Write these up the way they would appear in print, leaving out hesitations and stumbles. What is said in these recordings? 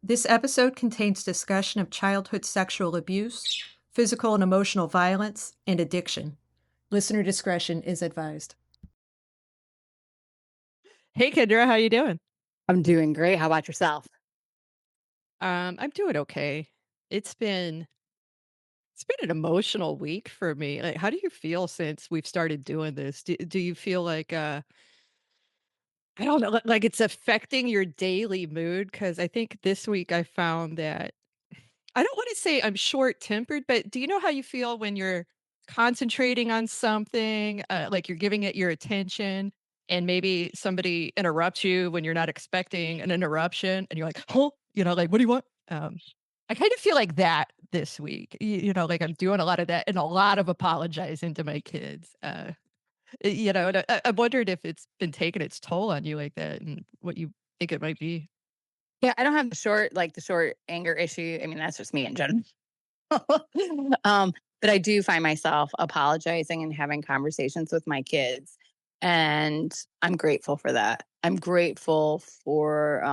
This episode contains discussion of childhood sexual abuse, physical and emotional violence, and addiction. Listener discretion is advised. Hey Kendra, how you doing? I'm doing great. How about yourself? I'm doing okay. It's been it's been an emotional week for me. Like, how do you feel since we've started doing this? Do you feel like I don't know, like it's affecting your daily mood? Because I think this week I found that I don't want to say I'm short tempered, but do you know how you feel when you're concentrating on something, like you're giving it your attention, and maybe somebody interrupts you when you're not expecting an interruption, and you're like, "Oh, like what do you want?" I kind of feel like that this week. Like I'm doing a lot of that and a lot of apologizing to my kids. And I wondered if it's been taking its toll on you like that, and what you think it might be. Yeah, I don't have the short anger issue. I mean, that's just me in general. um, but I do find myself apologizing and having conversations with my kids. And I'm grateful for that. I'm grateful for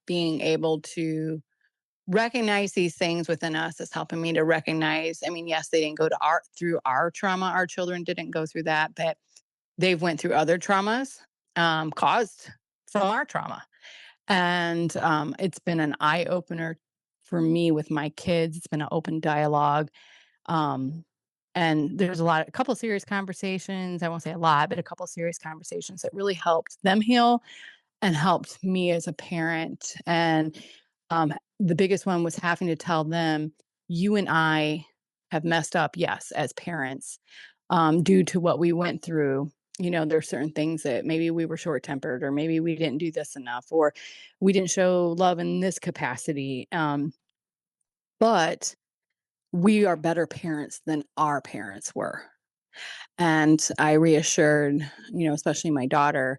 being able to recognize these things within us. Is helping me to recognize. I mean, yes, they didn't go to our through our trauma. Our children didn't go through that, but they've went through other traumas caused from our trauma. And it's been an eye opener for me with my kids. It's been an open dialogue. Um, and there's a couple serious conversations. I won't say a lot, but a couple serious conversations that really helped them heal and helped me as a parent. And the biggest one was having to tell them, you and I have messed up, yes, as parents, due to what we went through. There's certain things that maybe we were short tempered, or maybe we didn't do this enough, or we didn't show love in this capacity. But we are better parents than our parents were. And I reassured, especially my daughter,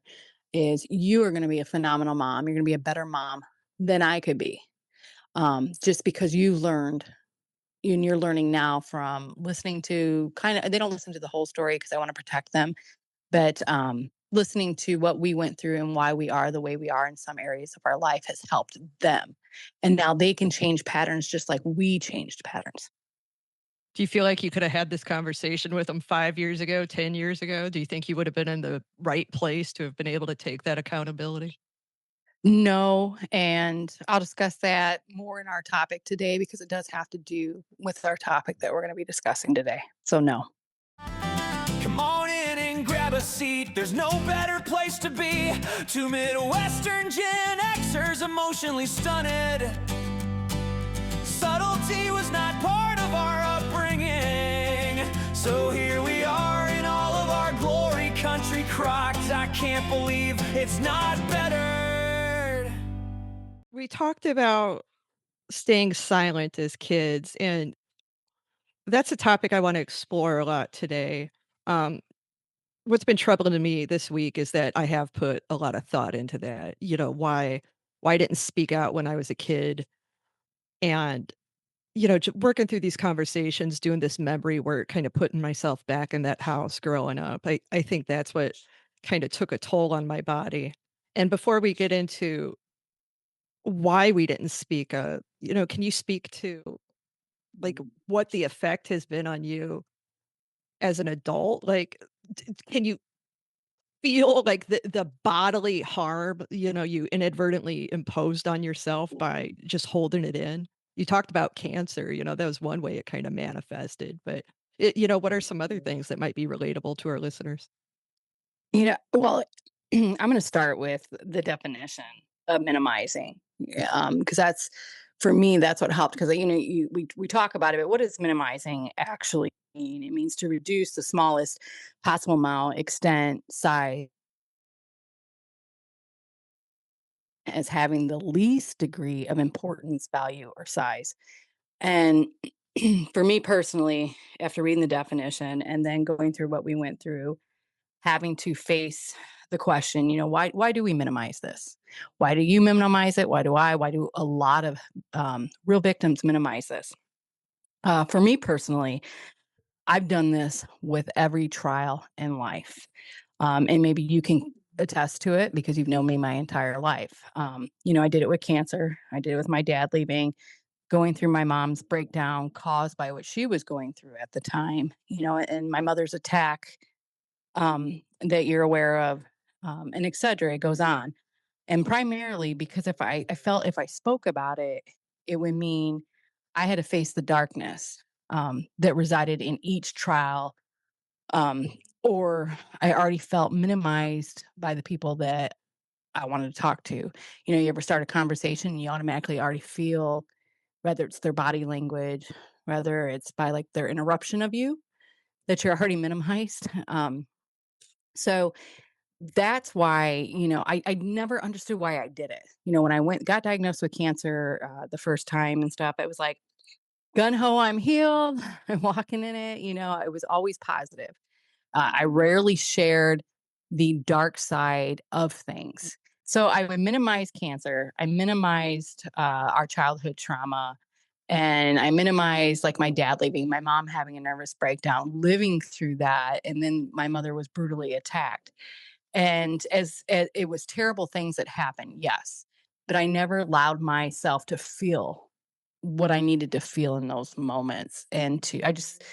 is you are going to be a phenomenal mom. You're going to be a better mom than I could be, just because you learned and you're learning now from listening to they don't listen to the whole story because I want to protect them, but listening to what we went through and why we are the way we are in some areas of our life has helped them. And now they can change patterns just like we changed patterns. Do you feel like you could have had this conversation with them 5 years ago, 10 years ago? Do you think you would have been in the right place to have been able to take that accountability? No, and I'll discuss that more in our topic today because it does have to do with our topic that we're going to be discussing today. So, no. Come on in and grab a seat. There's no better place to be. Two Midwestern Gen Xers emotionally stunted. Subtlety was not part of our upbringing. So here we are in all of our glory, country crocked. I can't believe it's not better. We talked about staying silent as kids, and that's a topic I want to explore a lot today. Um, what's been troubling to me this week is that I have put a lot of thought into that. Why I didn't speak out when I was a kid, and working through these conversations, doing this memory work, kind of putting myself back in that house growing up. I think that's what kind of took a toll on my body. And before we get into why we didn't speak up, can you speak to like what the effect has been on you as an adult? Like, can you feel like the bodily harm, you inadvertently imposed on yourself by just holding it in? You talked about cancer, that was one way it kind of manifested, but what are some other things that might be relatable to our listeners? Well, I'm going to start with the definition of minimizing, because that's for me that's what helped. Because we talk about it, but what does minimizing actually mean? It means to reduce the smallest possible amount, extent, size, as having the least degree of importance, value, or size. And for me personally, after reading the definition and then going through what we went through, having to face the question, why do we minimize this? Why do you minimize it? Why do I? Why do a lot of real victims minimize this? For me personally, I've done this with every trial in life, and maybe you can attest to it because you've known me my entire life. I did it with cancer. I did it with my dad leaving, going through my mom's breakdown caused by what she was going through at the time, and my mother's attack, that you're aware of, and et cetera. It goes on. And primarily because if I felt if I spoke about it, it would mean I had to face the darkness that resided in each trial, um, or I already felt minimized by the people that I wanted to talk to. You ever start a conversation, you automatically already feel whether it's their body language, whether it's by like their interruption of you, that you're already minimized. So that's why, I never understood why I did it. When I got diagnosed with cancer the first time and stuff, it was like, gun ho, I'm healed. I'm walking in it. It was always positive. I rarely shared the dark side of things. So I would minimize cancer. I minimized our childhood trauma. And I minimized like my dad leaving, my mom having a nervous breakdown, living through that. And then my mother was brutally attacked. And as it was terrible things that happened, yes. But I never allowed myself to feel what I needed to feel in those moments. And I just,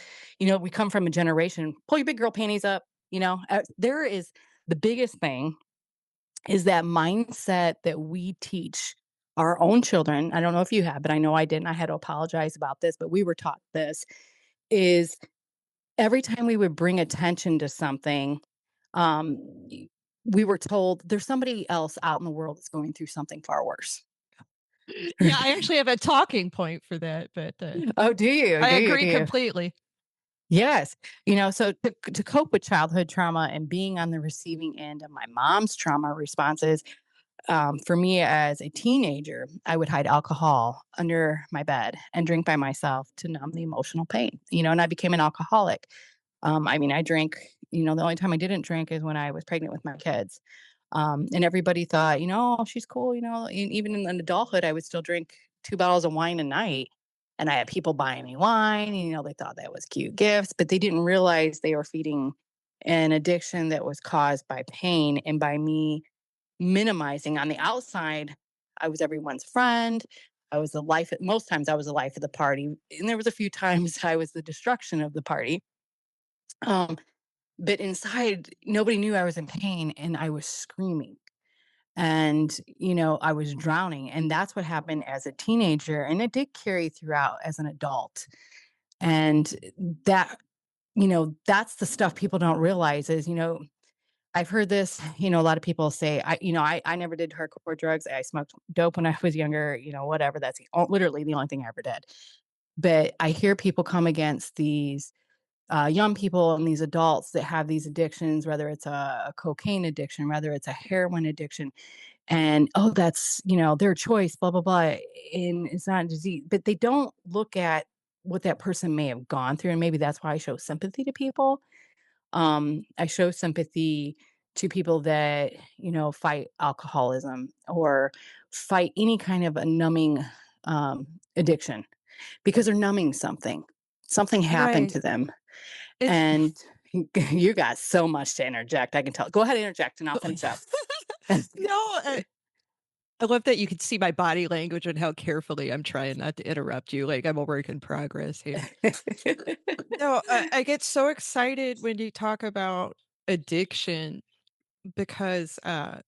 we come from a generation, pull your big girl panties up, there is the biggest thing is that mindset that we teach our own children. I don't know if you have, but I know I didn't. I had to apologize about this, but we were taught this is every time we would bring attention to something, um, we were told there's somebody else out in the world that's going through something far worse. Yeah, I actually have a talking point for that, but Oh, do you? I Do you? agree Do you? completely. Yes. So to cope with childhood trauma and being on the receiving end of my mom's trauma responses, for me as a teenager, I would hide alcohol under my bed and drink by myself to numb the emotional pain, and I became an alcoholic. I drank, the only time I didn't drink is when I was pregnant with my kids. And everybody thought, oh, she's cool, even in adulthood, I would still drink 2 bottles of wine a night. And I had people buying me wine, they thought that was cute gifts, but they didn't realize they were feeding an addiction that was caused by pain and by me minimizing. On the outside, I was everyone's friend. I was the life, most times I was the life of the party. And there was a few times I was the destruction of the party. Um, but inside, nobody knew I was in pain and I was screaming. And, I was drowning. And that's what happened as a teenager. And it did carry throughout as an adult. And that, that's the stuff people don't realize is, I've heard this, a lot of people say, I never did hardcore drugs. I smoked dope when I was younger, whatever. That's literally the only thing I ever did. But I hear people come against these young people and these adults that have these addictions, whether it's a cocaine addiction, whether it's a heroin addiction, and oh, that's their choice, blah blah blah, and it's not a disease. But they don't look at what that person may have gone through, and maybe that's why I show sympathy to people. I show sympathy to people that fight alcoholism or fight any kind of a numbing addiction because they're numbing something. Something happened Right. to them It's and you got so much to interject. I can tell. Go ahead, interject, and I'll finish up. no, I love that you can see my body language and how carefully I'm trying not to interrupt you. Like I'm a work in progress here. No, I get so excited when you talk about addiction because, I'm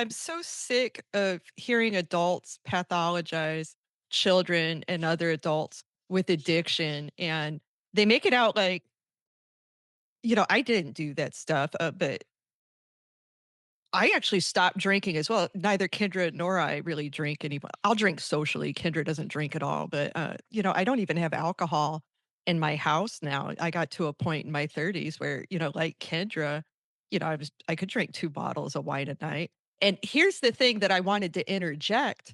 so sick of hearing adults pathologize children and other adults with addiction. And they make it out like, I didn't do that stuff, but I actually stopped drinking as well. Neither Kendra nor I really drink anymore. I'll drink socially. Kendra doesn't drink at all. But, I don't even have alcohol in my house now. I got to a point in my 30s where, like Kendra, I could drink 2 bottles of wine a night. And here's the thing that I wanted to interject.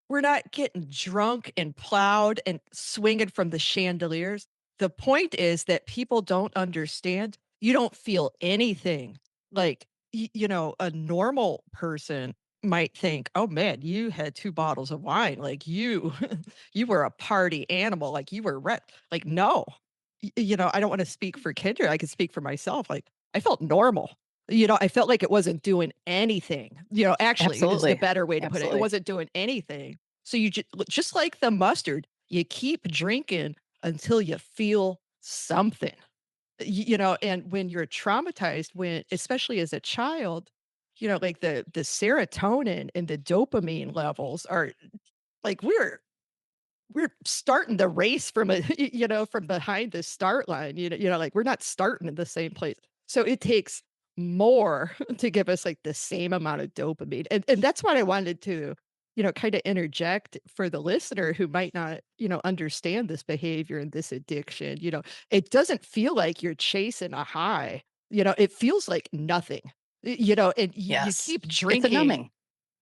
We're not getting drunk and plowed and swinging from the chandeliers. The point is that people don't understand. You don't feel anything. Like, a normal person might think, "Oh man, you had 2 bottles of wine. Like you you were a party animal. Like you were wrecked." Like, no. I don't want to speak for Kendra. I can speak for myself. Like I felt normal. I felt like it wasn't doing anything. Actually, is the Absolutely. better way to put it. It Absolutely. wasn't doing anything. So you just like the mustard, you keep drinking until you feel something. And when you're traumatized, when especially as a child, like the serotonin and the dopamine levels are like we're starting the race from a from behind the start line. Like we're not starting in the same place. So it takes more to give us like the same amount of dopamine. And that's what I wanted to, kind of interject for the listener who might not, understand this behavior and this addiction. It doesn't feel like you're chasing a high. It feels like nothing. And you Yes. keep It's a drinking. numbing.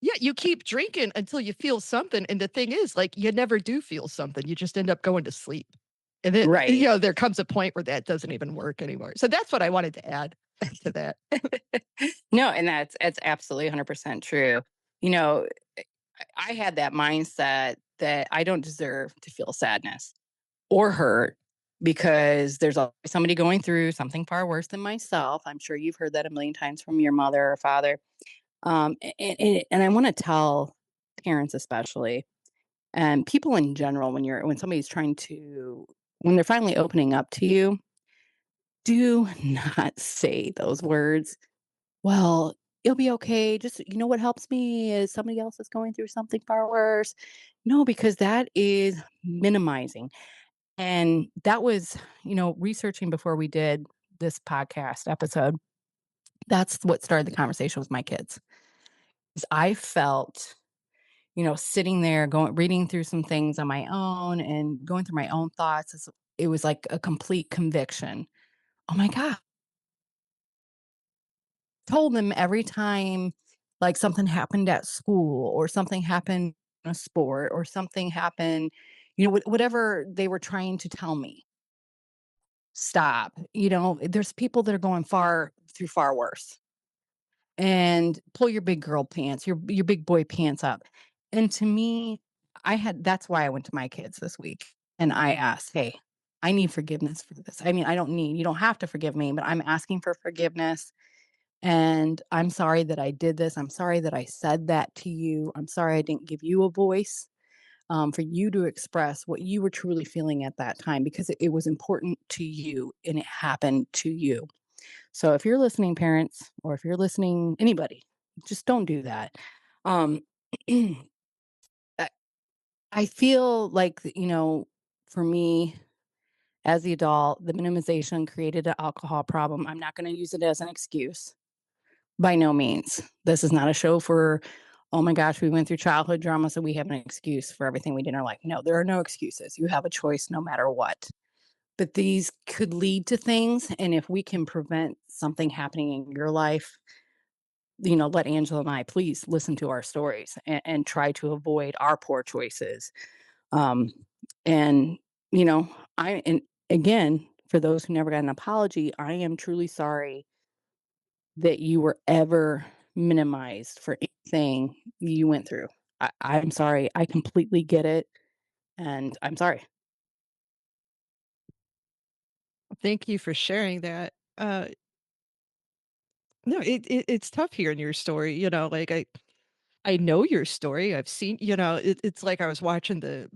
Yeah, you keep drinking until you feel something, and the thing is, like, you never do feel something, you just end up going to sleep. And then, Right. there comes a point where that doesn't even work anymore. So that's what I wanted to add to that. No, and that's absolutely 100% true. You know, I had that mindset that I don't deserve to feel sadness or hurt because there's always somebody going through something far worse than myself. I'm sure you've heard that a million times from your mother or father. And I want to tell parents especially and people in general when somebody's trying to when they're finally opening up to you, do not say those words. Well, it'll be okay. Just what helps me is somebody else is going through something far worse. No, because that is minimizing. And that was, researching before we did this podcast episode. That's what started the conversation with my kids. 'Cause I felt, sitting there going reading through some things on my own and going through my own thoughts. It was like a complete conviction. Oh my God. Told them every time like something happened at school or something happened in a sport or something happened, whatever they were trying to tell me. Stop. There's people that are going far through far worse. And pull your big girl pants, your big boy pants up. And to me, that's why I went to my kids this week and I asked, "Hey, I need forgiveness for this. I mean, you don't have to forgive me, but I'm asking for forgiveness and I'm sorry that I did this. I'm sorry that I said that to you. I'm sorry I didn't give you a voice for you to express what you were truly feeling at that time because it was important to you and it happened to you. So if you're listening, parents, or if you're listening, anybody, just don't do that. Um, I I feel like, for me as the adult, the minimization created an alcohol problem. I'm not going to use it as an excuse. By no means. This is not a show for, oh my gosh, we went through childhood drama, so we have an excuse for everything we did in our life. No, there are no excuses. You have a choice no matter what. But these could lead to things. And if we can prevent something happening in your life, let Angela and I please listen to our stories and try to avoid our poor choices. Um, and, you know, and again, for those who never got an apology, I am truly sorry that you were ever minimized for anything you went through. I'm sorry. I completely get it. And I'm sorry. Thank you for sharing that. No, it's tough hearing your story, like I know your story. I've seen, it's like I was watching the,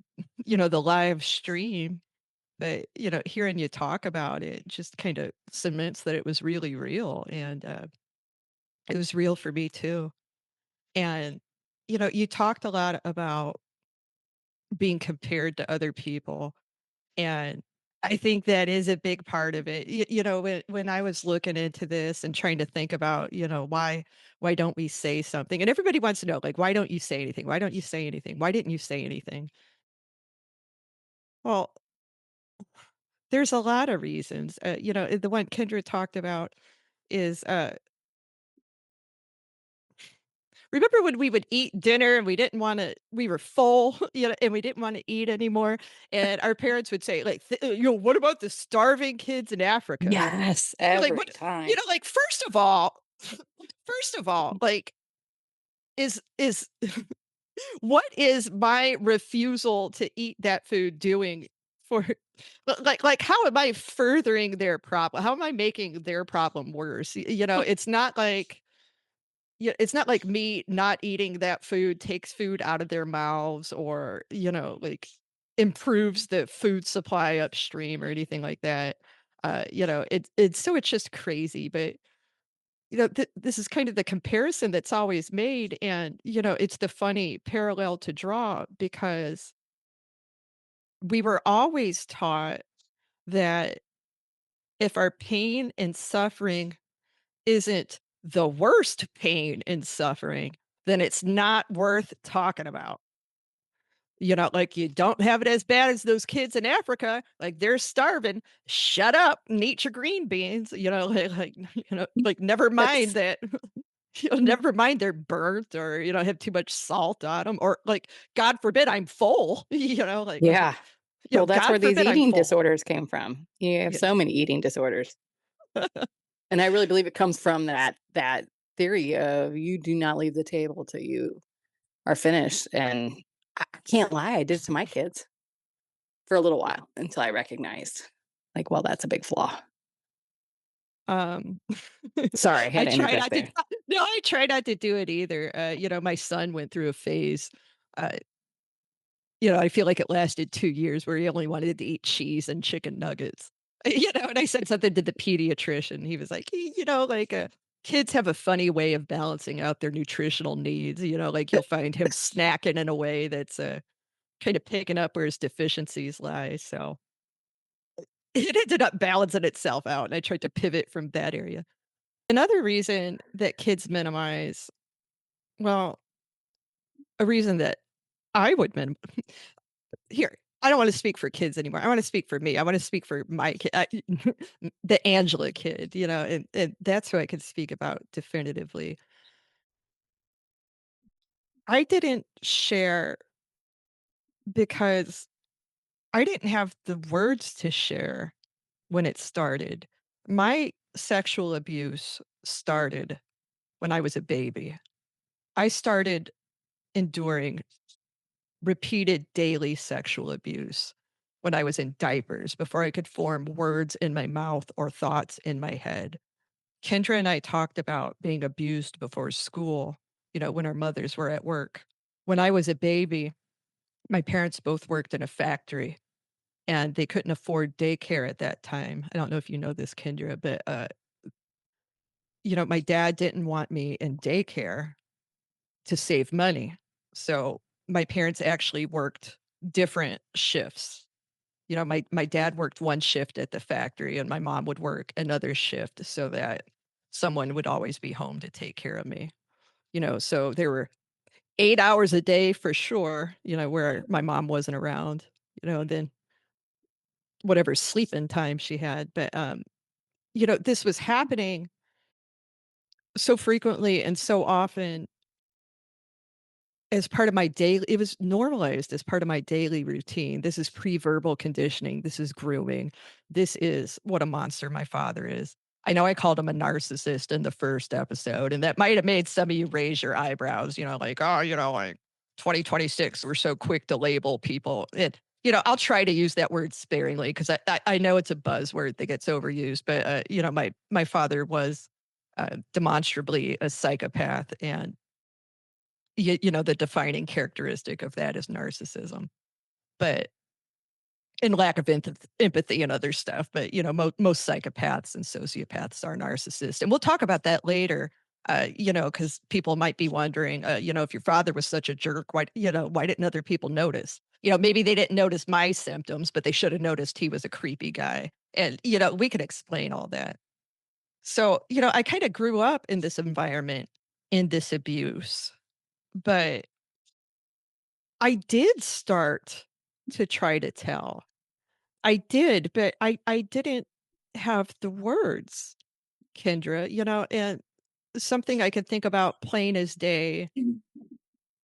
the live stream, but hearing you talk about it just kind of cements that it was really real. And it was real for me too. And, you talked a lot about being compared to other people. And I think that is a big part of it. When I was looking into this and trying to think about, why don't we say something? And everybody wants to know, like, why don't you say anything? Why don't you say anything? Why didn't you say anything? Well, there's a lot of reasons. The one Kendra talked about is remember when we would eat dinner and we were full, and we didn't want to eat anymore. And our parents would say, like, what about the starving kids in Africa? Yes, We're like, every what, time. like, first of all, like, is what is my refusal to eat that food doing for like, how am I furthering their problem? How am I making their problem worse? It's not like yeah, it's not like me not eating that food takes food out of their mouths or, like, improves the food supply upstream or anything like that. It's just crazy, but, this is kind of the comparison that's always made, and, it's the funny parallel to draw because we were always taught that if our pain and suffering isn't the worst pain and suffering, then it's not worth talking about. Like you don't have it as bad as those kids in Africa, like they're starving. Shut up and eat your green beans. Like never mind That's that. Never mind they're burnt or have too much salt on them, or like God forbid I'm full. yeah. Well, that's God where these forbid I'm eating full. disorders came from. You have Yeah. so many eating disorders. And I really believe it comes from that theory of you do not leave the table till you are finished. And I can't lie, I did it to my kids for a little while until I recognized, like, well, that's a big flaw. Um, Sorry, I I had to try interject not to there. no, I try not to do it either. My son went through a phase, uh, I feel like it lasted 2 years where he only wanted to eat cheese and chicken nuggets. And I said something to the pediatrician. He was like, like, kids have a funny way of balancing out their nutritional needs, like you'll find him snacking in a way that's, kind of picking up where his deficiencies lie, so it ended up balancing itself out, and I tried to pivot from that area. Another reason that kids minimize well, a reason that I would here, I don't wanna speak for kids anymore, I wanna speak for me, I wanna speak for my the Angela kid, and that's who I can speak about definitively. I didn't share because I didn't have the words to share when it started. My sexual abuse started when I was a baby. I started enduring repeated daily sexual abuse when I was in diapers before I could form words in my mouth or thoughts in my head. Kendra and I talked about being abused before school, when our mothers were at work. When I was a baby, my parents both worked in a factory and they couldn't afford daycare at that time. I don't know if you know this, Kendra, but, my dad didn't want me in daycare to save money. So my parents actually worked different shifts. My dad worked one shift at the factory and my mom would work another shift so that someone would always be home to take care of me. So there were 8 hours a day for sure, where my mom wasn't around, and then whatever sleeping time she had. But this was happening so frequently and so often as part of my daily it was normalized as part of my daily routine. This is pre-verbal conditioning, this is grooming, this is what a monster my father is. I know I called him a narcissist in the first episode, and that might have made some of you raise your eyebrows, like, "Oh, like 2026, we're so quick to label people." And, I'll try to use that word sparingly because I know it's a buzzword that gets overused, but, my father was, demonstrably a psychopath, and the defining characteristic of that is narcissism, but and lack of empathy and other stuff. But most psychopaths and sociopaths are narcissists, and we'll talk about that later. Because people might be wondering, if your father was such a jerk, why didn't other people notice? Maybe they didn't notice my symptoms, but they should have noticed he was a creepy guy, and we could explain all that. So I kind of grew up in this environment, in this abuse, but I did start to try to tell. I did, but I didn't have the words, Kendra, and something I could think about plain as day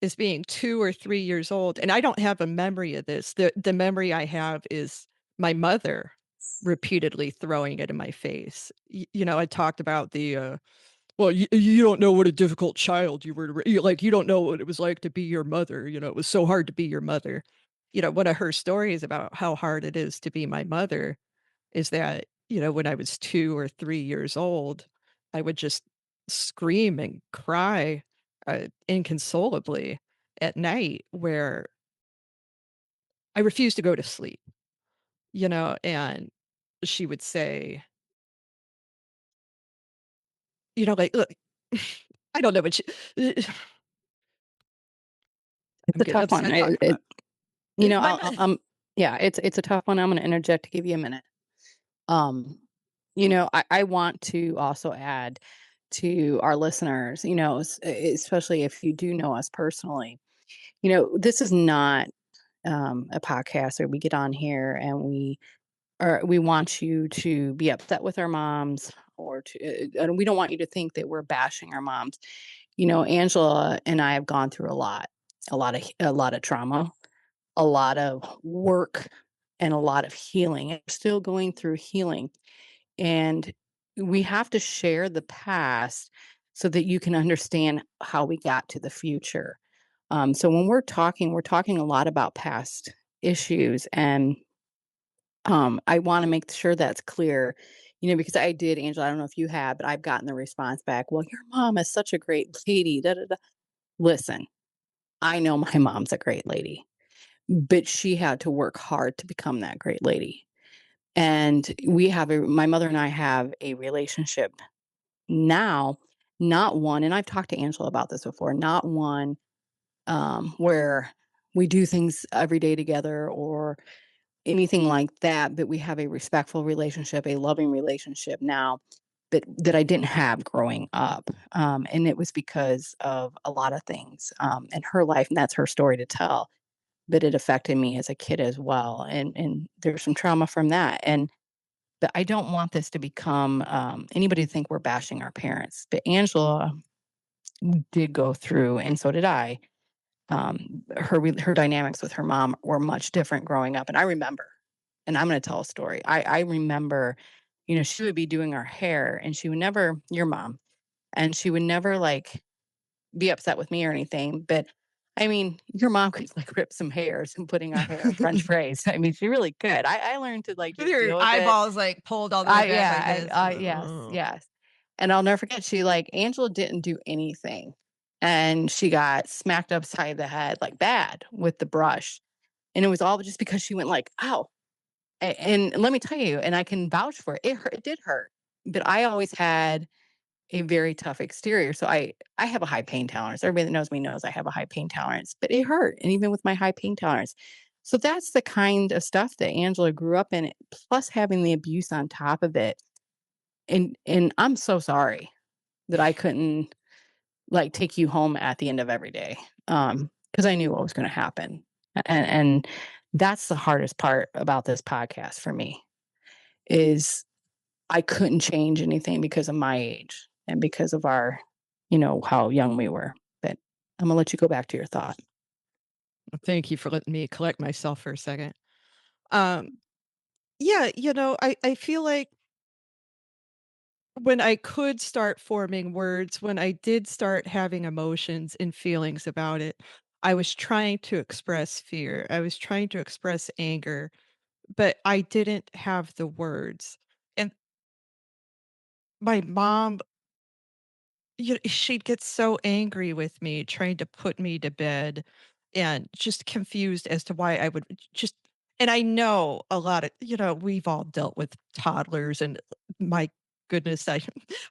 is being 2 or 3 years old, and I don't have a memory of this. The memory I have is my mother repeatedly throwing it in my face. I talked about well, you don't know what a difficult child you were to like, you don't know what it was like to be your mother, it was so hard to be your mother. one of her stories about how hard it is to be my mother is that, when I was 2 or 3 years old, I would just scream and cry, inconsolably at night where I refused to go to sleep, and she would say, like, "Look," I don't know what she It's I'm a getting tough one. upset talking about my I'll, mom. yeah, it's a tough one. I'm going to interject to give you a minute. Um, I want to also add to our listeners, especially if you do know us personally, this is not a podcast where we get on here and we want you to be upset with our moms or and we don't want you to think that we're bashing our moms. Angela and I have gone through a lot of trauma, a lot of work, and a lot of healing. And we're still going through healing. And we have to share the past so that you can understand how we got to the future. So when we're talking a lot about past issues. And I want to make sure that's clear, because I did, Angela, I don't know if you have, but I've gotten the response back, well, your mom is such a great lady. Da, da, da. Listen, I know my mom's a great lady, but she had to work hard to become that great lady. And my mother and I have a relationship now, not one, and I've talked to Angela about this before, not one where we do things every day together or anything like that, but we have a respectful relationship, a loving relationship now that I didn't have growing up. And it was because of a lot of things in her life, and that's her story to tell. But it affected me as a kid as well, and there's some trauma from that. And but I don't want this to become anybody to think we're bashing our parents. But Angela did go through, and so did I. Her dynamics with her mom were much different growing up, and I remember. And I'm going to tell a story. I remember, she would be doing our hair, and she would never, your mom, and she would never like be upset with me or anything. But I mean, your mom could like rip some hairs and putting our hair in French braids. I mean, she really could. I learned to like With just your deal with it. eyeballs, like, pulled all the way back like this. Yes, Ugh. yes. And I'll never forget, Angela didn't do anything. And she got smacked upside the head, like bad with the brush. And it was all just because she went like, ow. And let me tell you, and I can vouch for it, it hurt, it did hurt. But I always had a very tough exterior. So I have a high pain tolerance. Everybody that knows me knows I have a high pain tolerance, but it hurt. And even with my high pain tolerance. So that's the kind of stuff that Angela grew up in, plus having the abuse on top of it. And I'm so sorry that I couldn't like take you home at the end of every day. Because I knew what was going to happen. And that's the hardest part about this podcast for me is I couldn't change anything because of my age and because of our, how young we were. But I'm gonna let you go back to your thought. Thank you for letting me collect myself for a second. Um, yeah, I feel like when I could start forming words, when I did start having emotions and feelings about it, I was trying to express fear. I was trying to express anger, but I didn't have the words. And my mom, she'd get so angry with me trying to put me to bed and just confused as to why I would just and I know a lot of, we've all dealt with toddlers and my goodness, I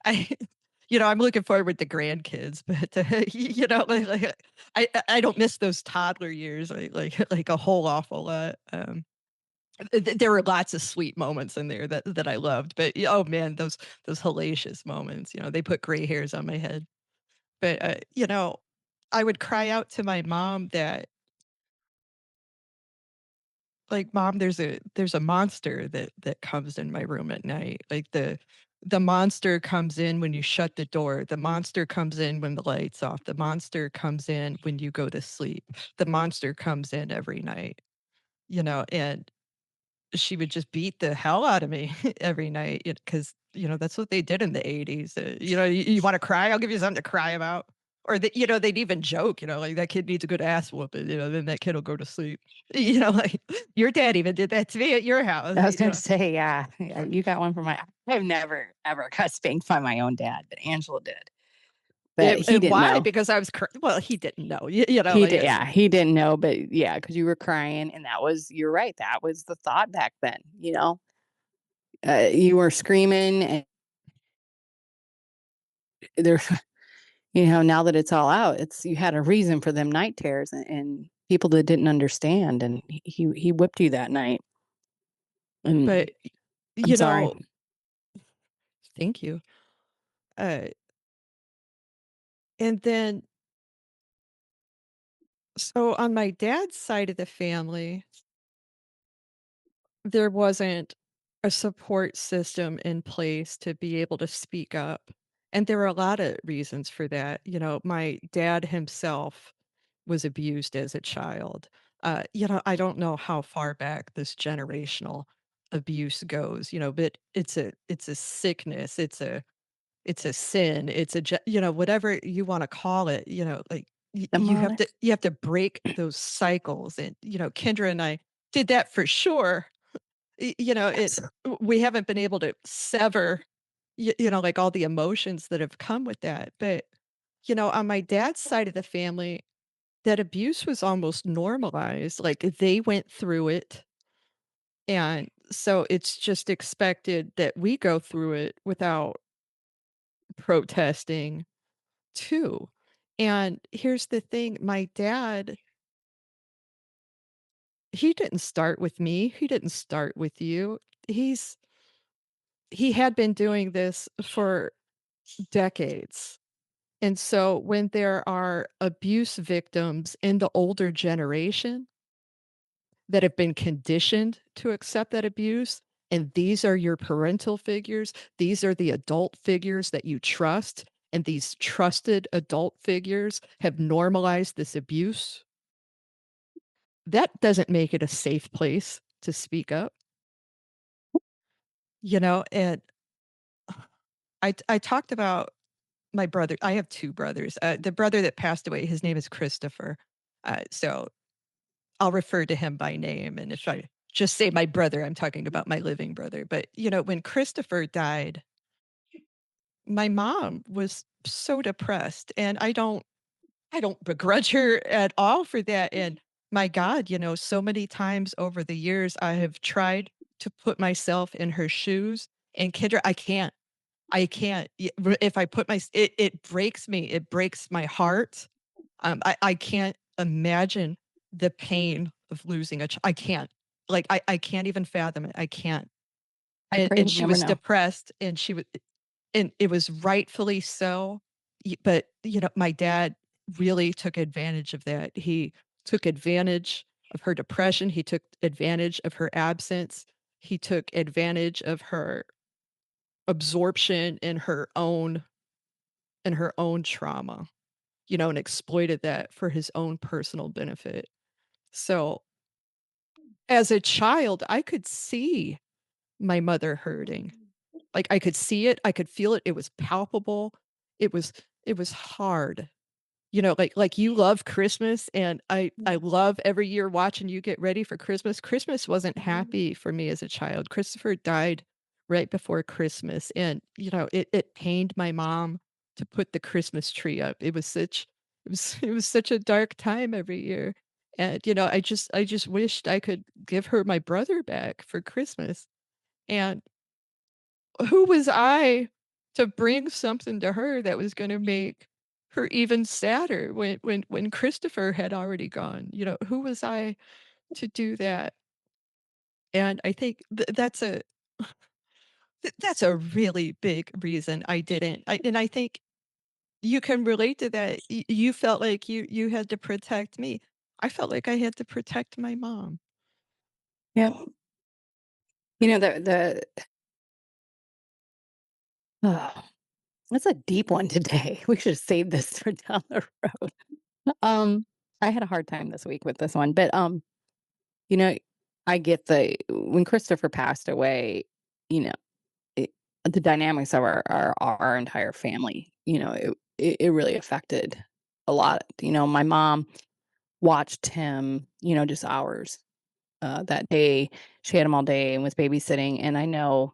I'm looking forward to grandkids, but I don't miss those toddler years like a whole awful lot. There were lots of sweet moments in there that I loved, but oh man, those hellacious moments, they put gray hairs on my head. But I would cry out to my mom that like, "Mom, there's a monster that comes in my room at night." Like the monster comes in when you shut the door. The monster comes in when the light's off. The monster comes in when you go to sleep. The monster comes in every night, and she would just beat the hell out of me every night because that's what they did in the 80s. You wanna cry? I'll give you something to cry about. Or that, they'd even joke, like, "That kid needs a good ass whooping," then that kid will go to sleep. Like, "Your dad even did that to me at your house," I was gonna say, yeah, yeah, you got one from my I've never ever got spanked by my own dad, but Angela did. But he And didn't why? know. Because I was well, he didn't know, He like, did, it's yeah, he didn't know, but yeah, because you were crying, and that was you're right, that was the thought back then, you know? You were screaming, and there now that it's all out, it's you had a reason for them night terrors and people that didn't understand, and he whipped you that night, and but, I'm you sorry. know thank you. Uh, and then so on my dad's side of the family, there wasn't a support system in place to be able to speak up, and there were a lot of reasons for that. My dad himself was abused as a child. I don't know how far back this generational abuse goes, but it's a sickness, it's a sin, it's whatever you wanna call it, like, you have Demonic. to break those cycles, and, Kendra and I did that for sure. Yes. We haven't been able to sever, like, all the emotions that have come with that, but, on my dad's side of the family, that abuse was almost normalized, like, they went through it, and so it's just expected that we go through it without protesting too. And here's the thing, my dad, he didn't start with me, he didn't start with you. He had been doing this for decades. And so when there are abuse victims in the older generation that have been conditioned to accept that abuse, and these are your parental figures, these are the adult figures that you trust, and these trusted adult figures have normalized this abuse, that doesn't make it a safe place to speak up, and I talked about my brother. I have 2 brothers. The brother that passed away, his name is Christopher. So I'll refer to him by name, and if I just say my brother, I'm talking about my living brother. But, when Christopher died, my mom was so depressed, and I don't begrudge her at all for that, and my God, so many times over the years, I have tried to put myself in her shoes, and Kendra, I can't. If I put it breaks me, it breaks my heart. I can't imagine the pain of losing I can't. Like, I can't even fathom it, I can't. I And pray and we she never was know. depressed, and it was rightfully so, but, my dad really took advantage of that. He took advantage of her depression, he took advantage of her absence, he took advantage of her absorption in her own trauma, and exploited that for his own personal benefit. So, as a child, I could see my mother hurting. Like, I could see it, I could feel it, it was palpable. It was it was hard. Like you love Christmas, and I love every year watching you get ready for Christmas. Christmas wasn't happy for me as a child. Christopher died right before Christmas, and, it pained my mom to put the Christmas tree up. It was such a dark time every year, and, I just wished I could give her my brother back for Christmas, and who was I to bring something to her that was gonna make her even sadder when Christopher had already gone? Who was I to do that? And I think that's a really big reason I didn't. And I think you can relate to that. You felt like you had to protect me. I felt like I had to protect my mom. Yeah. The oh, that's a deep one today. We should save this for down the road. Um, I had a hard time this week with this one, but, you know, I get when Christopher passed away, you know, it the dynamics of our entire family, it really affected. a lot. My mom watched him, just hours that day. She had him all day and was babysitting. And I know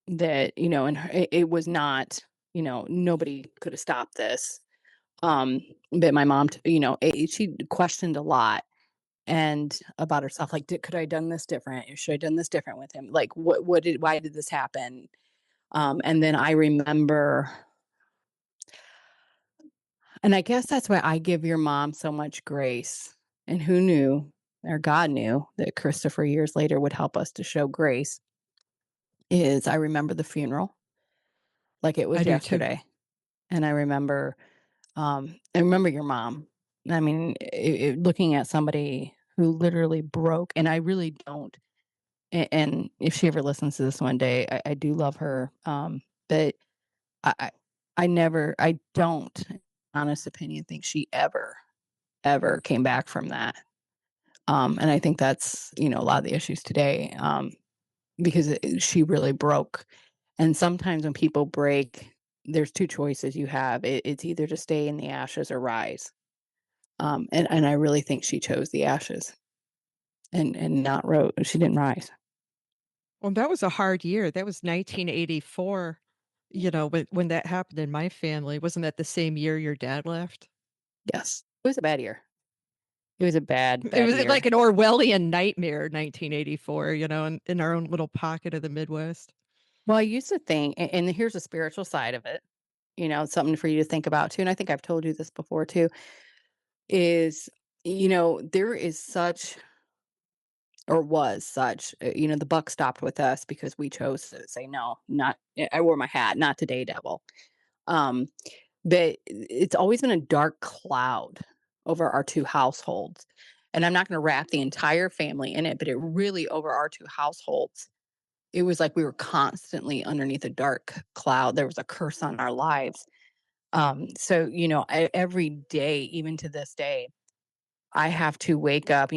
that, and it was not, nobody could have stopped this. Um, but my mom, she questioned a lot and about herself, like, could I have done this different? Or should I have done this different with him? Like, why did this happen? And then I remember, and I guess that's why I give your mom so much grace. And who knew, or God knew, that Christopher years later would help us to show grace. Is I remember the funeral like it I was do too. yesterday. And I remember your mom. I mean, looking at somebody who literally broke, and I really don't. And if she ever listens to this one day, I do love her. But I, I, I don't, honest opinion, think she ever came back from that. And I think that's, a lot of the issues today, because she really broke. And sometimes when people break, there's two choices you have. It's either to stay in the ashes or rise. And I really think she chose the ashes and not rose. She didn't rise. Well, that was a hard year. That was 1984, when that happened in my family. Wasn't that the same year your dad left? Yes, it was a bad year. It was a bad, It bad was like year. an Orwellian nightmare, 1984, in our own little pocket of the Midwest. Well, I used to think, and here's a spiritual side of it. Something for you to think about too. And I think I've told you this before too. Is there is such, or was such, the buck stopped with us because we chose to say no. Not, I wore my hat, not today, devil. Um, but it's always been a dark cloud over our two households. And I'm not going to wrap the entire family in it, but it really, over our two households, it was like we were constantly underneath a dark cloud. There was a curse on our lives. So, every day, even to this day, I have to wake up,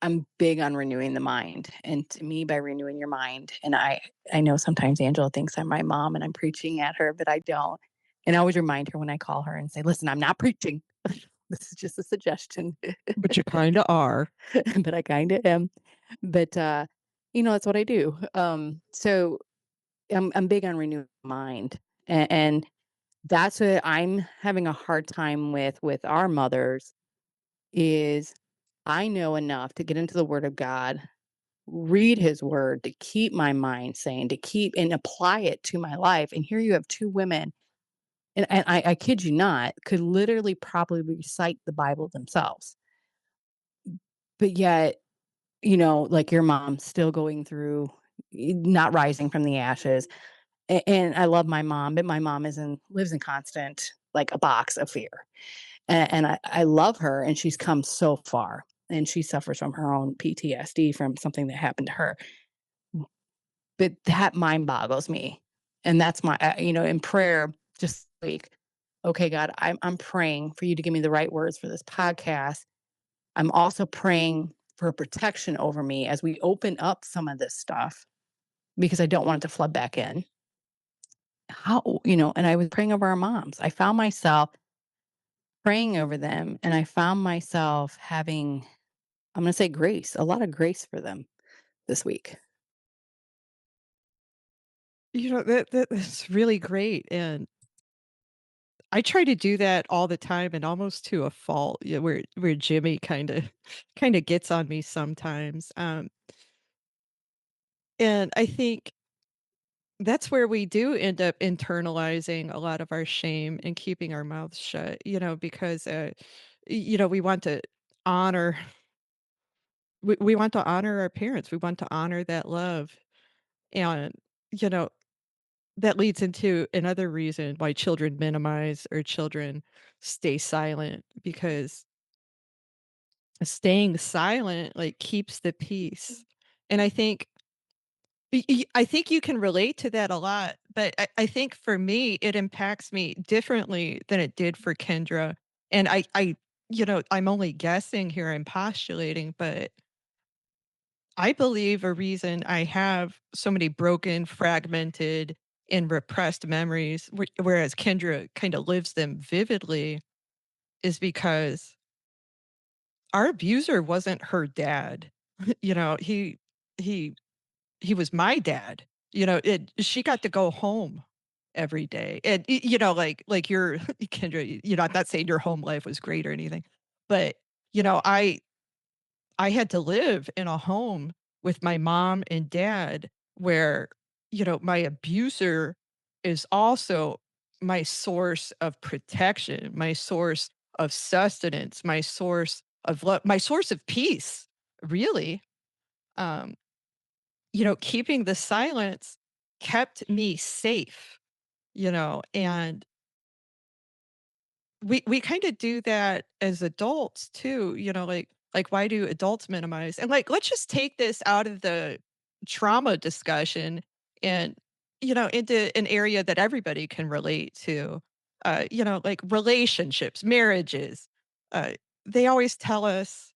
I'm big on renewing the mind. And to me, by renewing your mind, and I know sometimes Angela thinks I'm my mom and I'm preaching at her, but I don't. And I always remind her when I call her and say, listen, I'm not preaching. This is just a suggestion. But you kinda are. But I kind of am. But that's what I do. So I'm big on renewing mind. And that's what I'm having a hard time with our mothers is I know enough to get into the word of God, read his word, to keep my mind sane, to keep and apply it to my life. And here you have two women, and I kid you not, could literally probably recite the Bible themselves. But yet, like your mom still going through, not rising from the ashes. And I love my mom, but my mom lives in constant, like, a box of fear. And I love her, and she's come so far, and she suffers from her own PTSD from something that happened to her. But that mind boggles me, and that's my, in prayer just like, okay, God, I'm praying for you to give me the right words for this podcast. I'm also praying for protection over me as we open up some of this stuff because I don't want it to flood back in. And I was praying over our moms. I found myself praying over them, and I found myself having, I'm gonna say grace, a lot of grace for them this week. That's really great, and I try to do that all the time and almost to a fault, where Jimmy kinda gets on me sometimes, and I think that's where we do end up internalizing a lot of our shame and keeping our mouths shut, because, we want to honor we want to honor our parents, we want to honor that love, and, you know, that leads into another reason why children minimize or children stay silent because staying silent, like, keeps the peace, and I think you can relate to that a lot, but I think for me, it impacts me differently than it did for Kendra, and I'm only guessing here, I'm postulating, but I believe a reason I have so many broken, fragmented, and repressed memories, whereas Kendra kinda lives them vividly, is because our abuser wasn't her dad. You know, he he was my dad. You know, she got to go home every day. And you know, like your Kendra, you know, I'm not saying your home life was great or anything, but you know, I had to live in a home with my mom and dad where, you know, my abuser is also my source of protection, my source of sustenance, my source of love, my source of peace, really. Um, you know, keeping the silence kept me safe, you know, and we kinda do that as adults too, you know, like, why do adults minimize? And, like, let's just take this out of the trauma discussion and, you know, into an area that everybody can relate to. You know, like relationships, marriages. Uh, they always tell us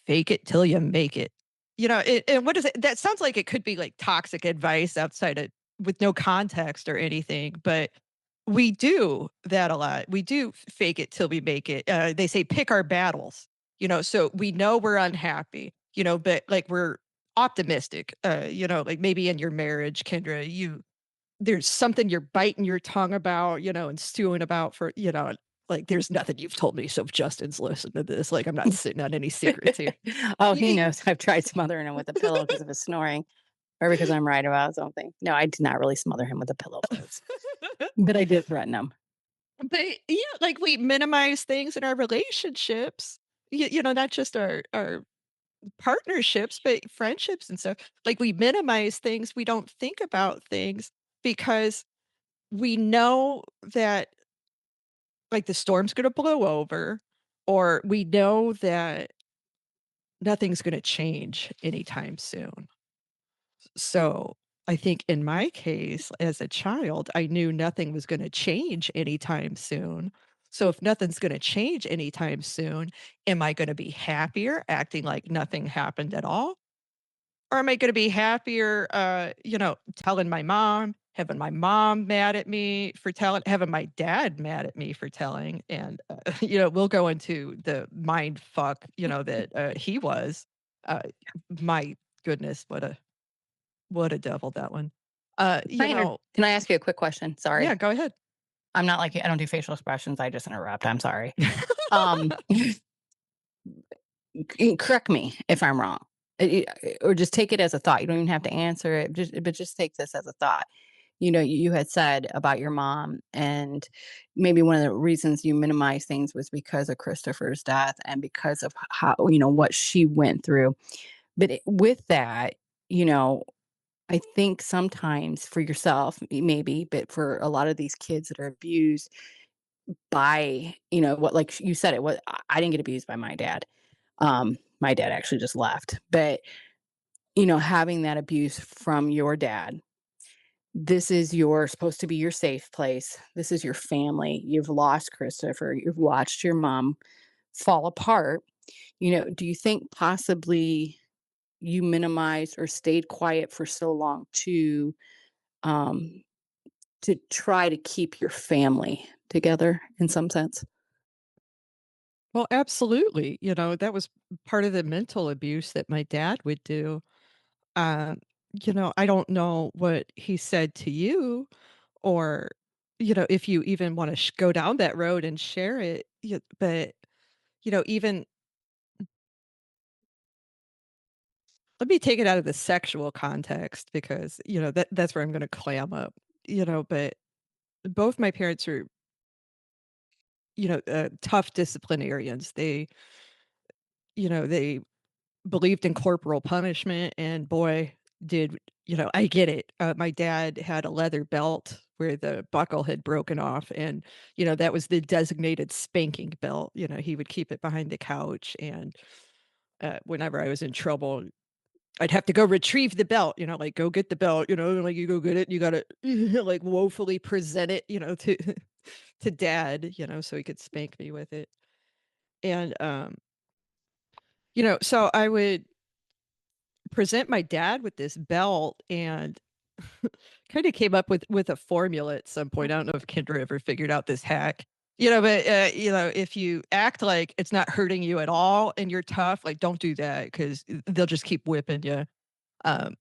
fake it till you make it. You know, and what is it? That sounds like it could be like toxic advice outside of with no context or anything, but we do that a lot. We do fake it till we make it. They say pick our battles, you know, so we know we're unhappy, you know, but like we're optimistic. You know, like maybe in your marriage, Kendra, there's something you're biting your tongue about, you know, and stewing about for, you know, like there's nothing you've told me. So if Justin's listened to this, like I'm not sitting on any secrets here. Oh, he knows I've tried smothering him with a pillow because of his snoring or because I'm right about something. No, I did not really smother him with a pillow, folks, but I did threaten him. But yeah, like we minimize things in our relationships. You know, not just our partnerships, but friendships and stuff. Like we minimize things. We don't think about things because we know that like the storm's going to blow over, or we know that nothing's going to change anytime soon. So I think in my case, as a child, I knew nothing was going to change anytime soon. So if nothing's going to change anytime soon, am I going to be happier acting like nothing happened at all? Or am I going to be happier, you know, telling my mom, having my mom mad at me for telling, having my dad mad at me for telling? And, you know, we'll go into the mind fuck, you know, that he was. Uh, my goodness, what a devil that one. You know, Can I ask you a quick question? yeah, Sorry. go ahead. I'm not like you. I don't do facial expressions. I just interrupt. I'm sorry. Um, correct me if I'm wrong, or just take it as a thought. You don't even have to answer it. But just take this as a thought. You know, you had said about your mom, and maybe one of the reasons you minimize things was because of Christopher's death and because of how what she went through. But with that, you know, I think sometimes for yourself, maybe, but for a lot of these kids that are abused by, what, like you said, it was, I didn't get abused by my dad. My dad actually just left, but having that abuse from your dad, this is your supposed to be your safe place. This is your family. You've lost Christopher. You've watched your mom fall apart. Do you think possibly you minimized or stayed quiet for so long um, to try to keep your family together in some sense? Well, absolutely. You know, that was part of the mental abuse that my dad would do. Um, you know, I don't know what he said to you or, you know, if you even want to go down that road and share it. But, you know, even let me take it out of the sexual context because, you know, that's where I'm going to clam up, you know, but both my parents are, you know, tough disciplinarians. You know, they believed in corporal punishment and boy, did you know, I get it. My dad had a leather belt where the buckle had broken off and, you know, that was the designated spanking belt. You know, he would keep it behind the couch and, whenever I was in trouble, I'd have to go retrieve the belt, you know, like, "Go get the belt," you know, like, "You go get it, you gotta, like, woefully present it, you know, to to dad, you know, so he could spank me with it." And, you know, so I would present my dad with this belt and kinda came up with a formula at some point. I don't know if Kendra ever figured out this hack. But, if you act like it's not hurting you at all and you're tough, like, don't do that because they'll just keep whipping you, um,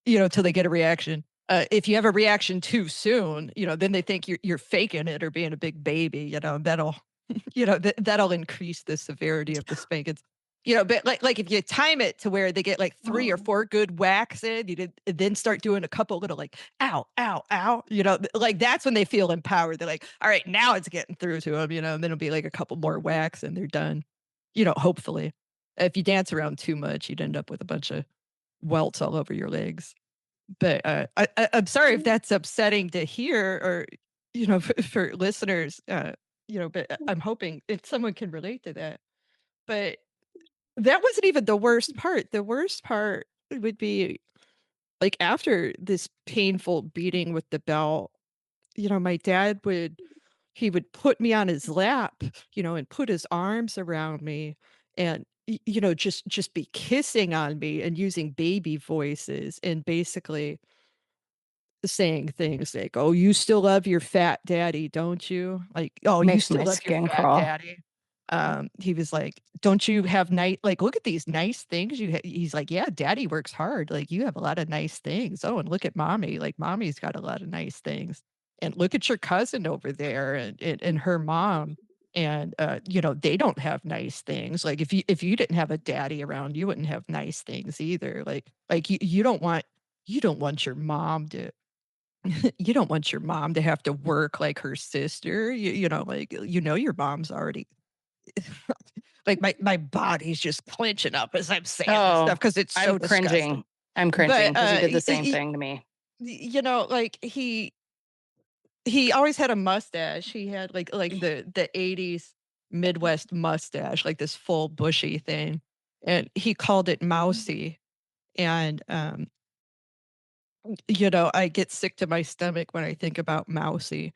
till they get a reaction. If you have a reaction too soon, then they think you're faking it or being a big baby, that'll that'll increase the severity of the spankings. But like if you time it to where they get like 3 or 4 good whacks in, then start doing a couple little like, "Ow, ow, ow," like that's when they feel empowered. They're like, "All right, now it's getting through to them," and then it'll be like a couple more whacks and they're done, hopefully. If you dance around too much, you'd end up with a bunch of welts all over your legs. But, I'm sorry if that's upsetting to hear or, for listeners, but I'm hoping if someone can relate to that. But that wasn't even the worst part. The worst part would be, like, after this painful beating with the belt, my dad would put me on his lap, and put his arms around me and, just be kissing on me and using baby voices and basically saying things like, "Oh, you still love your fat daddy, don't you?" Like, "Oh, you Makes still my love your skin fat crawl. daddy?" He was like, "Don't you have nice like, look at these nice things you he's like, "Yeah, daddy works hard, like, you have a lot of nice things. Oh, and look at mommy, like, mommy's got a lot of nice things. And look at your cousin over there and her mom, and, they don't have nice things. Like, if you didn't have a daddy around, you wouldn't have nice things either. Like, you don't want your mom to you don't want your mom to have to work like her sister. Like, your mom's already like my body's just clenching up as I'm saying this stuff Oh, because it's I'm so disgusting. cringing. I'm But cringing because he did the same thing to me. like he always had a mustache. He had like the 80s Midwest mustache, like this full bushy thing. And he called it mousy. And I get sick to my stomach when I think about mousy.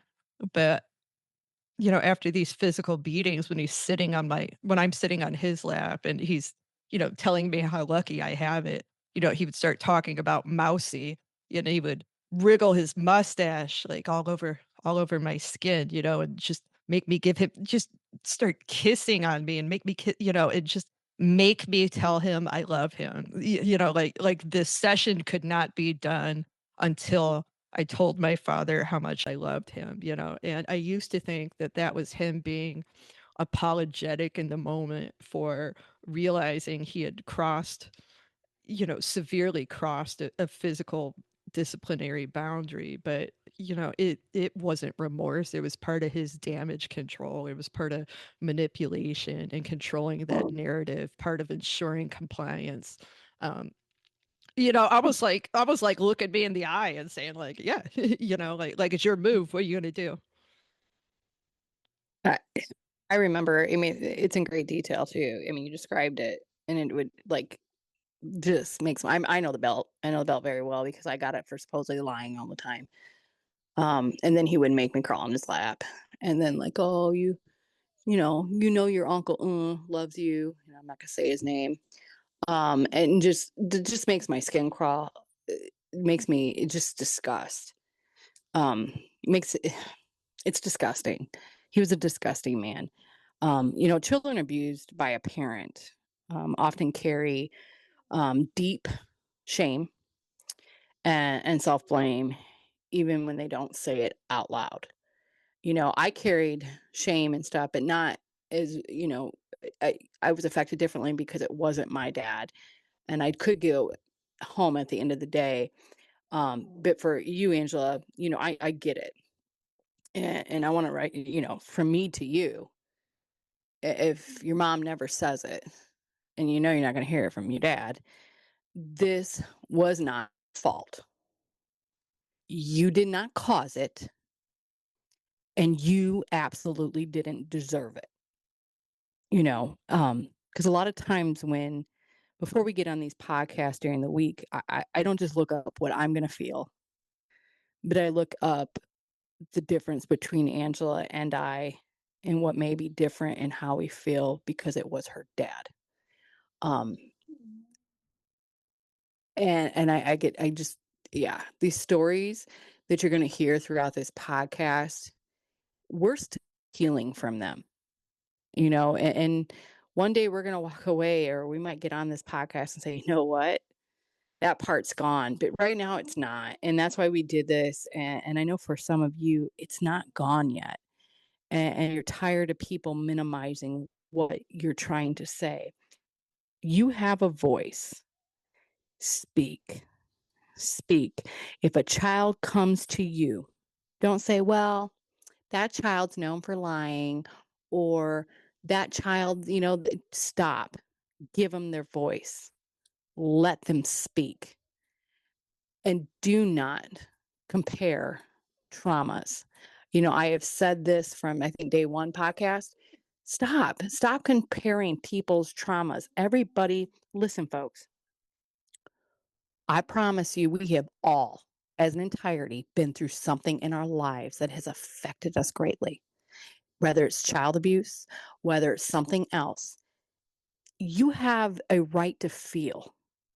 But after these physical beatings, when I'm sitting on his lap and he's, telling me how lucky I have it, he would start talking about mousy, he would wriggle his mustache like all over my skin, and just make me give him just start kissing on me and make me and just make me tell him I love him. Like this session could not be done until I told my father how much I loved him, and I used to think that that was him being apologetic in the moment for realizing he had severely crossed a physical disciplinary boundary. But, it wasn't remorse. It was part of his damage control. It was part of manipulation and controlling that narrative, part of ensuring compliance. Um, I was like looking me in the eye and saying like, yeah, like it's your move. What are you gonna do? I I remember, I mean, it's in great detail too. I mean, you described it and it would like just makes I know the belt. I know the belt very well because I got it for supposedly lying all the time. And then he would make me crawl on his lap. And then like, "Oh, you know your uncle loves you." And I'm not gonna say his name. And just it just makes my skin crawl. It makes me it just disgust. Makes it it's disgusting. He was a disgusting man. Children abused by a parent often carry deep shame and self blame, even when they don't say it out loud. I carried shame and stuff, but not as, I was affected differently because it wasn't my dad. And I could go home at the end of the day. But for you, Angela, I get it. And I want to write, from me to you, if your mom never says it and you're not going to hear it from your dad, this was not fault. You did not cause it, and you absolutely didn't deserve it. Because a lot of times when before we get on these podcasts during the week, I don't just look up what I'm going to feel, but I look up the difference between Angela and I and what may be different in how we feel because it was her dad. Um, and I just yeah, these stories that you're going to hear throughout this podcast, we're still healing from them, you know, and one day we're going to walk away, or we might get on this podcast and say, you know what? That part's gone. But right now it's not. And that's why we did this. And I know for some of you, it's not gone yet. And you're tired of people minimizing what you're trying to say. You have a voice. Speak. Speak. If a child comes to you, don't say, well, that child's known for lying, or that child, stop. Give them their voice. Let them speak. And do not compare traumas. I have said this from, I think, day one podcast. Stop comparing people's traumas. Everybody, listen, folks, I promise you, we have all, as an entirety, been through something in our lives that has affected us greatly, whether it's child abuse, whether it's something else. You have a right to feel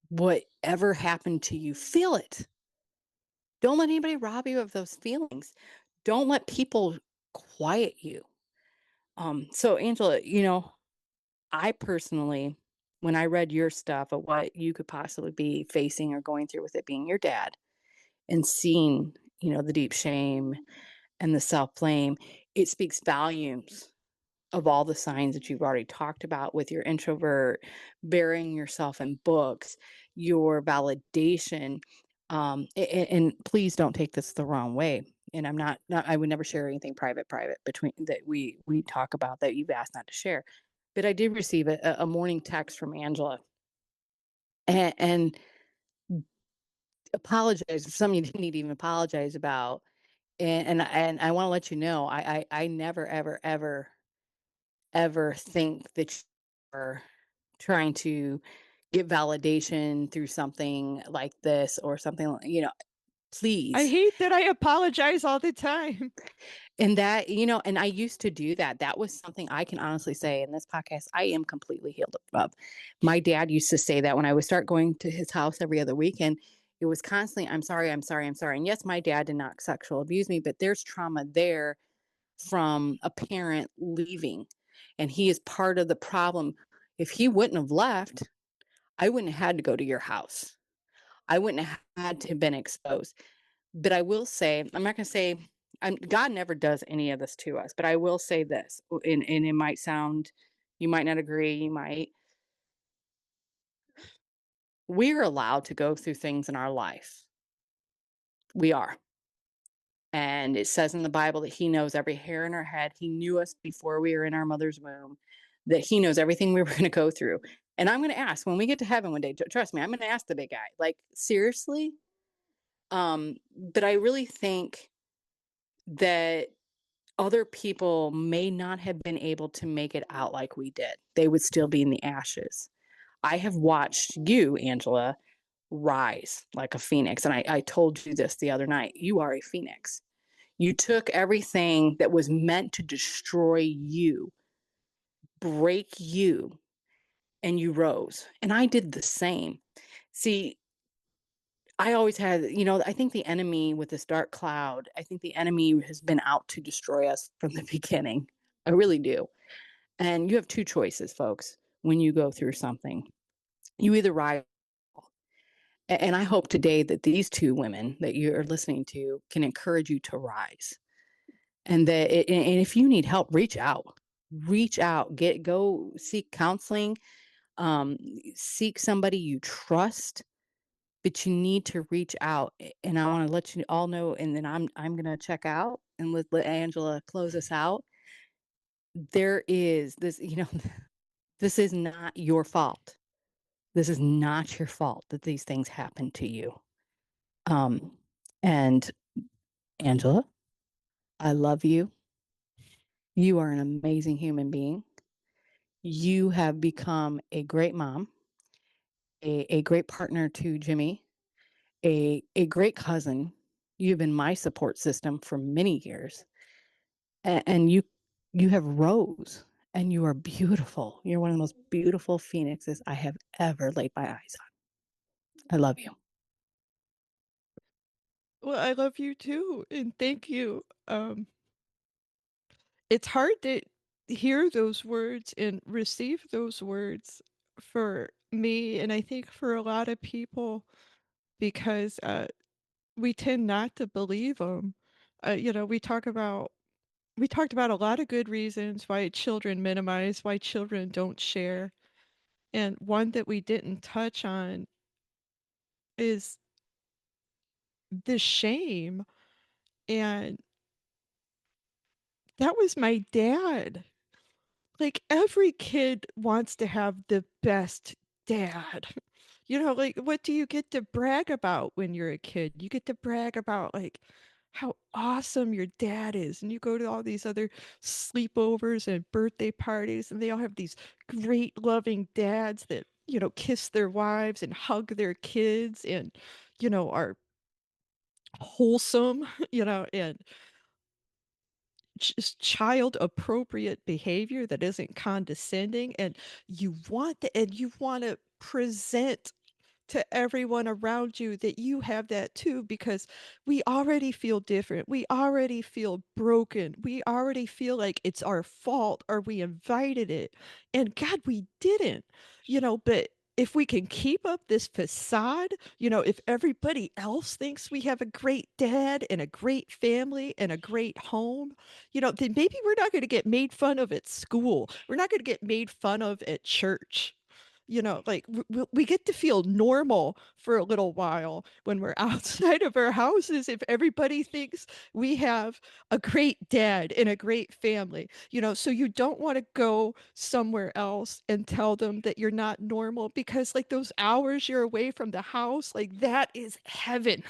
whatever happened to you. Feel it. Don't let anybody rob you of those feelings. Don't let people quiet you. So Angela, I personally, when I read your stuff of what you could possibly be facing or going through with it being your dad, and seeing, the deep shame and the self-blame, it speaks volumes of all the signs that you've already talked about with your introvert, burying yourself in books, your validation. And please don't take this the wrong way. And I'm not, I would never share anything private between that we talk about that you've asked not to share. But I did receive a morning text from Angela, and apologize for something you didn't need to even apologize about. And I want to let you know, I never, ever, ever think that you're trying to get validation through something like this or something, I please. hate that I apologize all the time. And that, and I used to do that. That was something I can honestly say in this podcast, I am completely healed of. My dad used to say that when I would start going to his house every other weekend, it was constantly, I'm sorry, I'm sorry, I'm sorry. And yes, my dad did not sexual abuse me, but there's trauma there from a parent leaving. And he is part of the problem. If he wouldn't have left, I wouldn't have had to go to your house. I wouldn't have had to have been exposed. But I will say, I'm not going to say, God never does any of this to us, but I will say this, and it might sound, you might not agree, we're allowed to go through things in our life. We are. And it says in the Bible that he knows every hair in our head. He knew us before we were in our mother's womb, that he knows everything we were going to go through. And I'm going to ask when we get to heaven one day, trust me, I'm going to ask the big guy, like, seriously? But I really think that other people may not have been able to make it out like we did. They would still be in the ashes. I have watched you, Angela, rise like a phoenix. And I told you this the other night. You are a phoenix. You took everything that was meant to destroy you, break you, and you rose. And I did the same. See, I always had, I think the enemy with this dark cloud, I think the enemy has been out to destroy us from the beginning. I really do. And you have two choices, folks, when you go through something. You either rise, and I hope today that these two women that you're listening to can encourage you to rise. And and if you need help, reach out. Reach out. Go seek counseling. Seek somebody you trust, but you need to reach out. And I want to let you all know, and then I'm gonna check out and let Angela close us out. There is this, this is not your fault. This is not your fault that these things happen to you. And Angela, I love you. You are an amazing human being. You have become a great mom, a great partner to Jimmy, a great cousin. You've been my support system for many years. And you have rose, and you are beautiful. You're one of the most beautiful phoenixes I have ever laid my eyes on. I love you. Well, I love you too, and thank you. it's hard to hear those words and receive those words for me, and I think for a lot of people because, we tend not to believe them. We talked about a lot of good reasons why children minimize, why children don't share, and one that we didn't touch on is the shame, and that was my dad. Like, every kid wants to have the best dad. Like, what do you get to brag about when you're a kid? You get to brag about, like, how awesome your dad is, and you go to all these other sleepovers and birthday parties, and they all have these great loving dads that, kiss their wives and hug their kids and, are wholesome, and just child appropriate behavior that isn't condescending, and you want to present to everyone around you that you have that too, because we already feel different. We already feel broken. We already feel like it's our fault or we invited it. And God, we didn't, but if we can keep up this facade, if everybody else thinks we have a great dad and a great family and a great home, then maybe we're not going to get made fun of at school. We're not going to get made fun of at church. Like we get to feel normal for a little while when we're outside of our houses if everybody thinks we have a great dad and a great family, so you don't want to go somewhere else and tell them that you're not normal because like those hours you're away from the house, like that is heaven.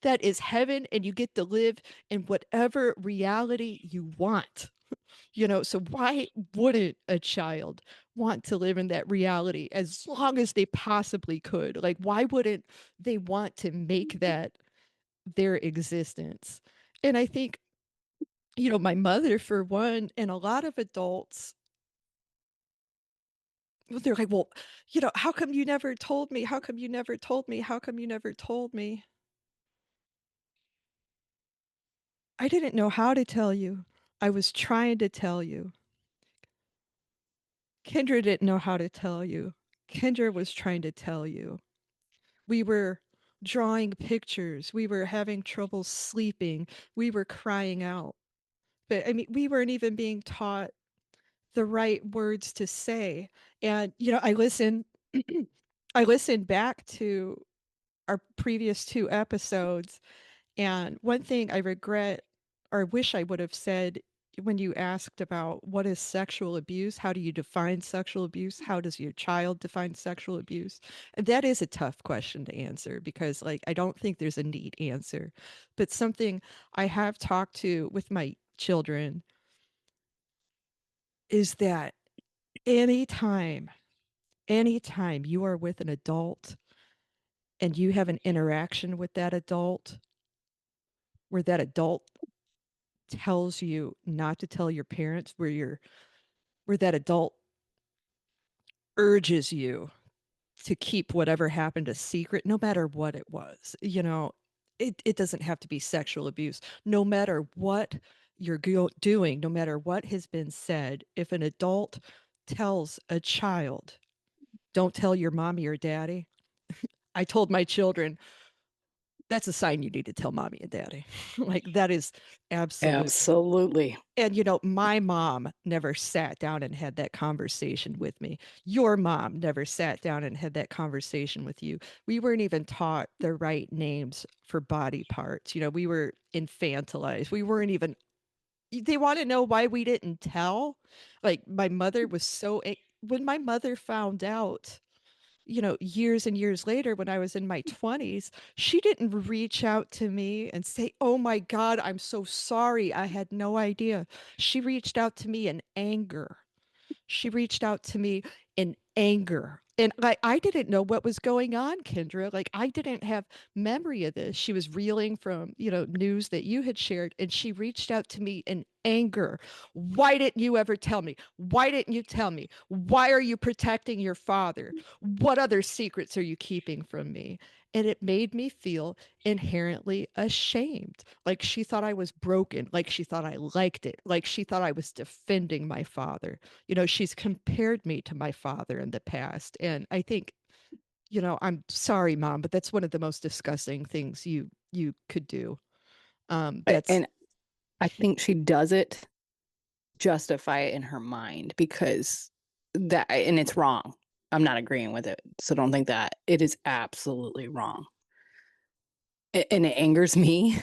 That is heaven, and you get to live in whatever reality you want. So why wouldn't a child want to live in that reality as long as they possibly could? Like, why wouldn't they want to make that their existence? And I think, my mother, for one, and a lot of adults, well, they're like, well, how come you never told me? How come you never told me? How come you never told me? I didn't know how to tell you. I was trying to tell you. Kendra didn't know how to tell you. Kendra was trying to tell you. We were drawing pictures. We were having trouble sleeping. We were crying out. But I mean, we weren't even being taught the right words to say. And, I listened back to our previous two episodes, and one thing I regret or wish I would have said when you asked about what is sexual abuse, how do you define sexual abuse? How does your child define sexual abuse? And that is a tough question to answer because, like, I don't think there's a neat answer. But something I have talked to with my children is that anytime, anytime you are with an adult and you have an interaction with that adult where that adult tells you not to tell your parents, where that adult urges you to keep whatever happened a secret, no matter what it was. It doesn't have to be sexual abuse. No matter what you're doing, no matter what has been said, if an adult tells a child, don't tell your mommy or daddy. I told my children, that's a sign you need to tell mommy and daddy. Like that is absolute. Absolutely. And, my mom never sat down and had that conversation with me. Your mom never sat down and had that conversation with you. We weren't even taught the right names for body parts. We were infantilized. We weren't even, they want to know why we didn't tell. Like, my mother was when my mother found out, years and years later when I was in my 20s, she didn't reach out to me and say, "Oh my God, I'm so sorry. I had no idea." She reached out to me in anger. She reached out to me in anger. And I didn't know what was going on, Kendra. Like, I didn't have memory of this. She was reeling from, news that you had shared. And she reached out to me in anger. Why didn't you ever tell me? Why didn't you tell me? Why are you protecting your father? What other secrets are you keeping from me? And it made me feel inherently ashamed. Like she thought I was broken, like she thought I liked it, like she thought I was defending my father. She's compared me to my father in the past. And I think, I'm sorry, Mom, but that's one of the most disgusting things you could do. That's And I think she does it justify it in her mind because and it's wrong. I'm not agreeing with it. So don't think that. It is absolutely wrong. And it angers me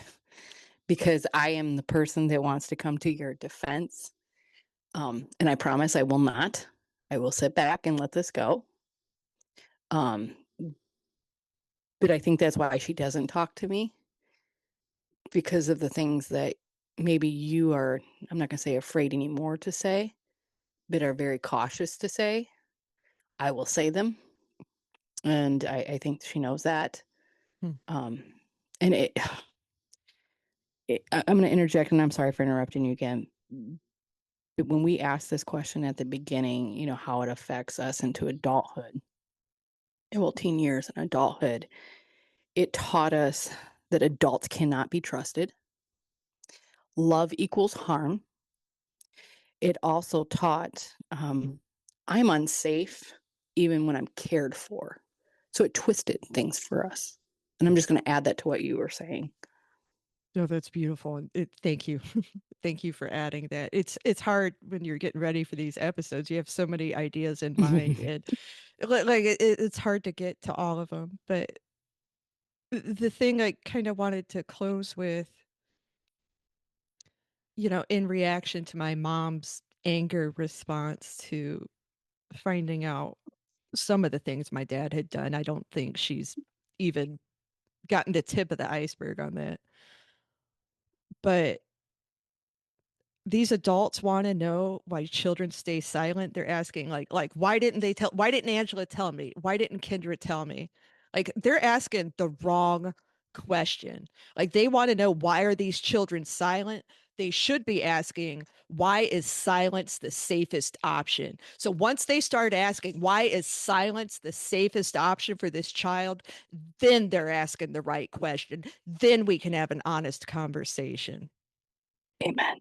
because I am the person that wants to come to your defense. And I promise I will not. I will sit back and let this go. Um, but I think that's why she doesn't talk to me, because of the things that maybe you are, I'm not going to say afraid anymore to say, but are very cautious to say. I will say them. And I think she knows that. Hmm. And I'm going to interject, and I'm sorry for interrupting you again. But when we asked this question at the beginning, how it affects us into adulthood, well, teen years and adulthood, it taught us that adults cannot be trusted. Love equals harm. It also taught I'm unsafe even when I'm cared for. So it twisted things for us. And I'm just going to add that to what you were saying. No, that's beautiful. And thank you. Thank you for adding that. It's hard when you're getting ready for these episodes. You have so many ideas in mind, and it's hard to get to all of them. But the thing I kind of wanted to close with, in reaction to my mom's anger response to finding out some of the things my dad had done, I don't think she's even gotten the tip of the iceberg on that. But these adults want to know why children stay silent. They're asking like why didn't Angela tell me? Why didn't Kendra tell me? Like they're asking the wrong question. Like they want to know, why are these children silent? They should be asking, why is silence the safest option? So once they start asking, why is silence the safest option for this child, then they're asking the right question. Then we can have an honest conversation. Amen.